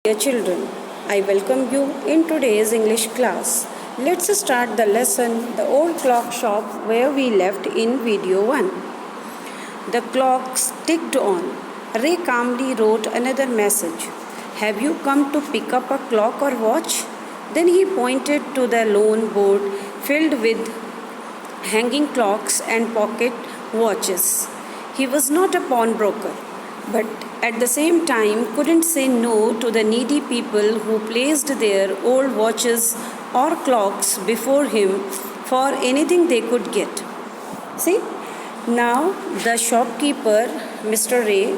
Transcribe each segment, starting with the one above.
Dear children, I welcome you in today's English class. Let's start the lesson, The Old Clock Shop, where we left in video 1. The clocks ticked on. Ray calmly wrote another message. Have you come to pick up a clock or watch? Then he pointed to the lone board filled with hanging clocks and pocket watches. He was not a pawnbroker, but at the same time couldn't say no to the needy people who placed their old watches or clocks before him for anything they could get. See, now the shopkeeper, Mr. Ray,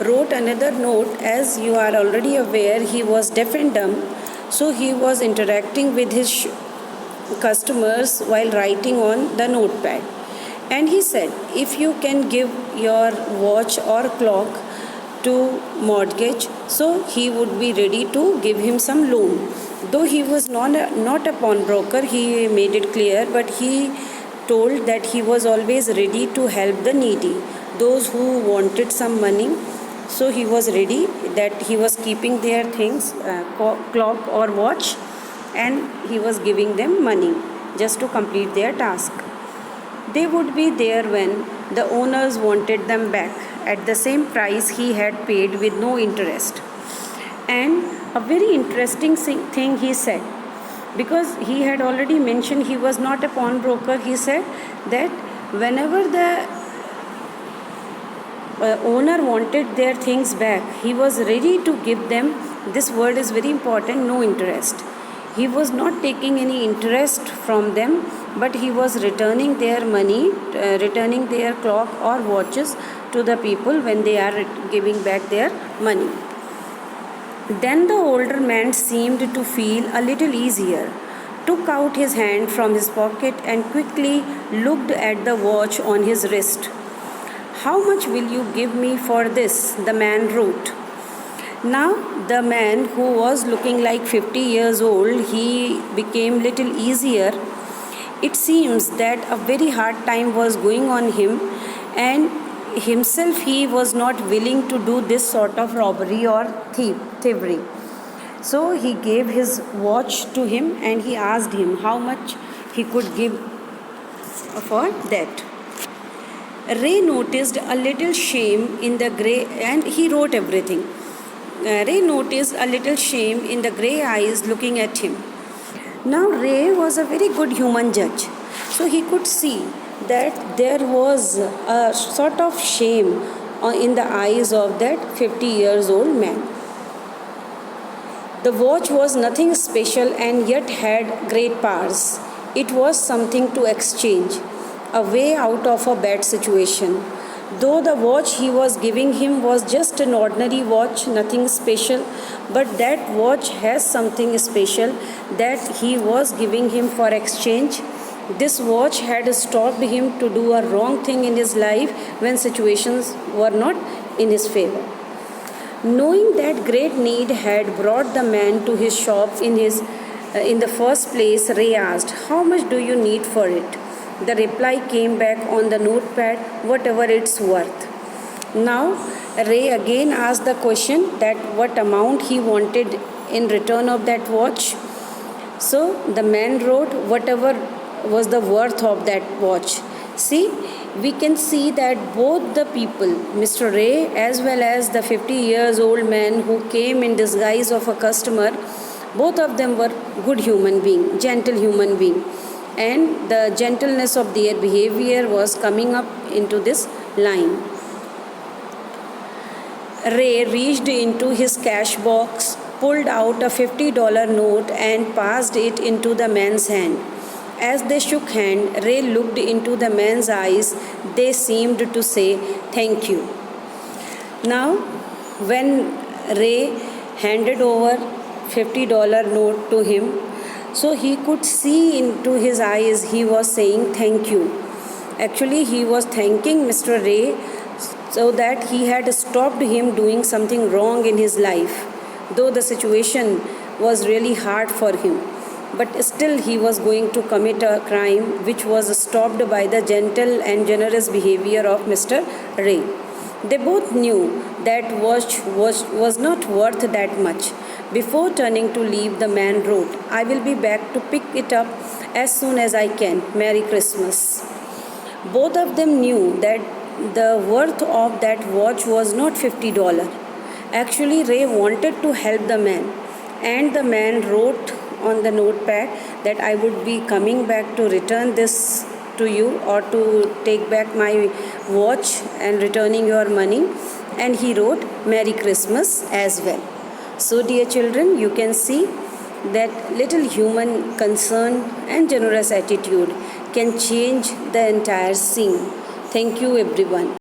wrote another note. As you are already aware, he was deaf and dumb, so he was interacting with his customers while writing on the notepad. And he said, if you can give your watch or clock to mortgage, so he would be ready to give him some loan. Though he was not a pawnbroker, he made it clear, but he told that he was always ready to help the needy, those who wanted some money. So he was ready, that he was keeping their things, clock or watch, and he was giving them money just to complete their task. They would be there when the owners wanted them back at the same price he had paid with no interest. And a very interesting thing he said, because he had already mentioned he was not a pawnbroker, he said that whenever the owner wanted their things back, he was ready to give them, this word is very important, no interest. He was not taking any interest from them, but he was returning their money, returning their clock or watches to the people when they are giving back their money. Then the older man seemed to feel a little easier, took out his hand from his pocket and quickly looked at the watch on his wrist. How much will you give me for this? The man wrote. Now the man, who was looking like 50 years old, he became little easier. It seems that a very hard time was going on him, and himself he was not willing to do this sort of robbery or thievery. So he gave his watch to him and he asked him how much he could give for that. Ray noticed a little shame in the grey, and he wrote everything. Ray noticed a little shame in the grey eyes looking at him. Now Ray was a very good human judge, so he could see that there was a sort of shame in the eyes of that 50 years old man. The watch was nothing special and yet had great powers. It was something to exchange, a way out of a bad situation. Though the watch he was giving him was just an ordinary watch, nothing special, but that watch has something special that he was giving him for exchange. This watch had stopped him to do a wrong thing in his life when situations were not in his favor. Knowing that great need had brought the man to his shop in the first place, Ray asked, how much do you need for it? The reply came back on the notepad, whatever it's worth. Now, Ray again asked the question that what amount he wanted in return of that watch. So, the man wrote whatever was the worth of that watch. See, we can see that both the people, Mr. Ray as well as the 50 years old man who came in disguise of a customer, both of them were good human being, gentle human being. And the gentleness of their behavior was coming up into this line. Ray reached into his cash box, pulled out a $50 note and passed it into the man's hand. As they shook hands, Ray looked into the man's eyes. They seemed to say, thank you. Now, when Ray handed over $50 note to him, so he could see into his eyes, he was saying thank you. Actually, he was thanking Mr. Ray so that he had stopped him doing something wrong in his life, though the situation was really hard for him. But still he was going to commit a crime which was stopped by the gentle and generous behavior of Mr. Ray. They both knew that watch was not worth that much, Before turning to leave, the man wrote, "I will be back to pick it up as soon as I can. Merry Christmas." Both of them knew that the worth of that watch was not $50. Actually, Ray wanted to help the man, and the man wrote on the notepad that I would be coming back to return this to you, or to take back my watch and returning your money. And he wrote Merry Christmas as well. So dear children, you can see that little human concern and generous attitude can change the entire scene. Thank you everyone.